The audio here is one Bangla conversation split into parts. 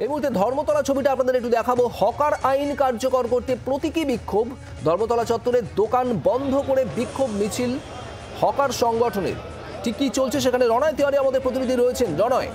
এই মুহূর্তে ধর্মতলা ছবিটা আপনাদের একটু দেখাবো। হকার আইন কার্যকর করতে প্রতীকী বিক্ষোভ। ধর্মতলা চত্বরে দোকান বন্ধ করে বিক্ষোভ মিছিল হকার সংগঠনের। ঠিক কি চলছে সেখানে রণয় তিওয়ারি আমাদের প্রতিনিধি রয়েছেন। রণয়,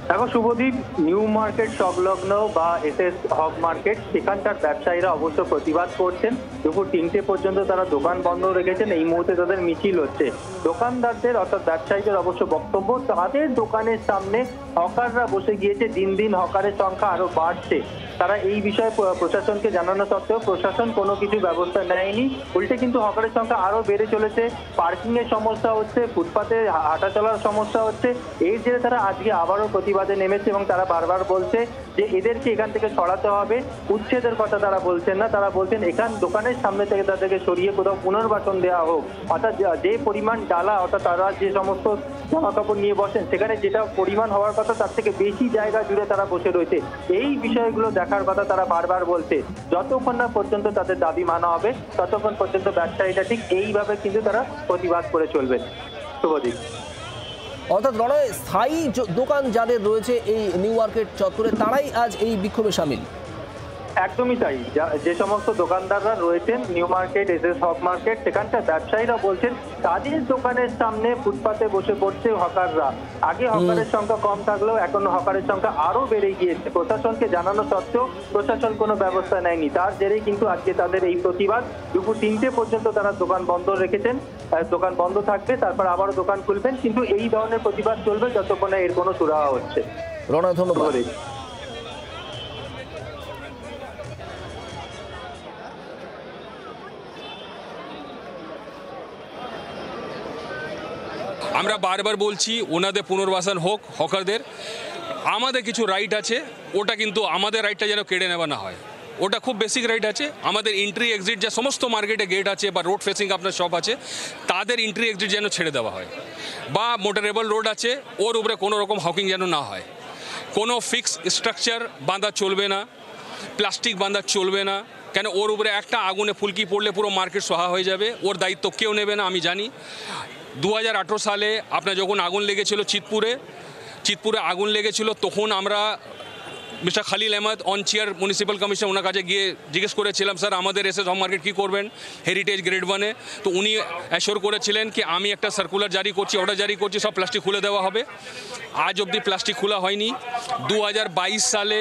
দেখো শুভদীপ, নিউ মার্কেট সংলগ্ন বা এসএস হক মার্কেট, সেখানকার ব্যবসায়ীরা অবশ্য প্রতিবাদ করছেন। দুপুর 3টে পর্যন্ত তারা দোকান বন্ধ রেখেছেন। এই মুহূর্তে তাদের মিছিল হচ্ছে। দোকানদারদের অর্থাৎ ব্যবসায়ীদের অবশ্য বক্তব্য, তাদের দোকানের সামনে হকাররা বসে গিয়েছে। দিন দিন হকারের সংখ্যা আরো বাড়ছে। তারা এই বিষয়ে প্রশাসনকে জানানো সত্ত্বেও প্রশাসন কোনো কিছু ব্যবস্থা নেয়নি। উল্টে কিন্তু হকারের সংখ্যা আরো বেড়ে চলেছে। পার্কিং এর সমস্যা হচ্ছে, ফুটপাতে হাঁটা চলার সমস্যা হচ্ছে। এর জেরে তারা আজকে আবারও প্রতিবাদে নেমেছে এবং তারা বারবার বলছে যে এদেরকে এখান থেকে সরাতে হবে। উচ্ছেদের কথা তারা বলছেন না, তারা বলছেন এখান দোকানের সামনে থেকে তাদেরকে সরিয়ে কোথাও পুনর্বাসন দেওয়া হোক। অর্থাৎ যে পরিমাণ ডালা, অর্থাৎ তারা যে সমস্ত জামা কাপড় নিয়ে বসেন সেখানে যেটা পরিমাণ হওয়ার কথা তার থেকে বেশি জায়গা জুড়ে তারা বসে রয়েছে। এই বিষয়গুলো দেখার কথা তারা বারবার বলছে। যতক্ষণ না পর্যন্ত তাদের দাবি মানা হবে ততক্ষণ পর্যন্ত ব্যবসায়ীরা ঠিক এইভাবে কিন্তু তারা প্রতিবাদ করে চলবেন। শুভদীপ, অর্থাৎ রণয়, স্থায়ী দোকান যাদের রয়েছে এই নিউ মার্কেট চত্বরে তারাই আজ এই বিক্ষোভে সামিল। একদমই তাই। যে সমস্ত দোকানদাররা রয়েছেন নিউ মার্কেট, এসএস হক মার্কেট, সেখানকার ব্যবসায়ীরা বলছেন তাদের দোকানের সামনে ফুটপাতে বসে পড়ছে হকাররা। আগে হকারের সংখ্যা কম থাকলেও এখন হকারের সংখ্যা আরো বেড়ে গিয়েছে। প্রশাসনকে জানানো সত্ত্বেও প্রশাসন কোনো ব্যবস্থা নেয়নি। তার জেরেই কিন্তু আজকে তাদের এই প্রতিবাদ। দুপুর 3টে পর্যন্ত তারা দোকান বন্ধ রেখেছেন। দোকান বন্ধ থাকবে, তারপর আবারও দোকান খুলবেন, কিন্তু এই ধরনের প্রতিবাদ চলবে যতক্ষণ এর কোনো সুরাহা হচ্ছে। রণয়, ধন্যবাদ। আমরা বারবার বলছি ওনাদের পুনর্বাসন হোক, হকারদের। আমাদের কিছু রাইট আছে, ওটা কিন্তু আমাদের রাইটটা যেন কেড়ে নেওয়া না হয়। ওটা খুব বেসিক রাইট আছে। আমাদের এন্ট্রি এক্সিট যে সমস্ত মার্কেটে গেট আছে বা রোড ফেসিং আপনার শপ আছে, তাদের এন্ট্রি এক্সিট যেন ছেড়ে দেওয়া হয়। বা মোটরেবল রোড আছে, ওর উপরে কোনো রকম হকিং যেন না হয়। কোনো ফিক্স স্ট্রাকচার বাঁধা চলবে না, প্লাস্টিক বাঁধা চলবে না। কেন, ওর উপরে একটা আগুনে ফুলকি পড়লে পুরো মার্কেট সহা হয়ে যাবে। ওর দায়িত্ব কেউ নেবে না, আমি জানি। 2018 সালে আপনার যখন আগুন লেগেছিল চিতপুরে আগুন লেগেছিল, তখন আমরা mister Khalil Ahmed on chair municipal commission, ওনার কাছে গিয়ে জিজ্ঞেস করেছিলাম, স্যার আমাদের এসএস হক মার্কেট কী করবেন হেরিটেজ গ্রেড 1-এ। তো উনি অ্যাশোর করেছিলেন কি আমি একটা সার্কুলার জারি করছি, অর্ডার জারি করছি, সব প্লাস্টিক খুলে দেওয়া হবে। আজ অবধি প্লাস্টিক খোলা হয়নি। 2022 সালে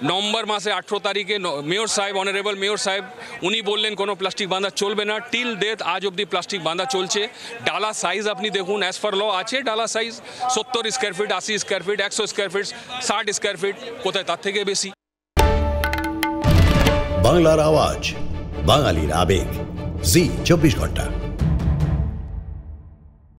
নভেম্বর মাসে 18 তারিখে মেয়র সাহেব, অনারেবল মেয়র সাহেব, উনি বললেন কোনো প্লাস্টিক বাঁধা চলবে না। টিল ডেথ আজ অবধি প্লাস্টিক বাঁধা চলছে। ডালা সাইজ আপনি দেখুন, অ্যাজ পার ল আছে ডালা size 70 square feet, 80 square feet, 100 square feet, 60 square feet, কোথায় তার থেকে বেশি। বাংলার আওয়াজ, বাঙালির আবেগ, জি 24 ঘন্টা।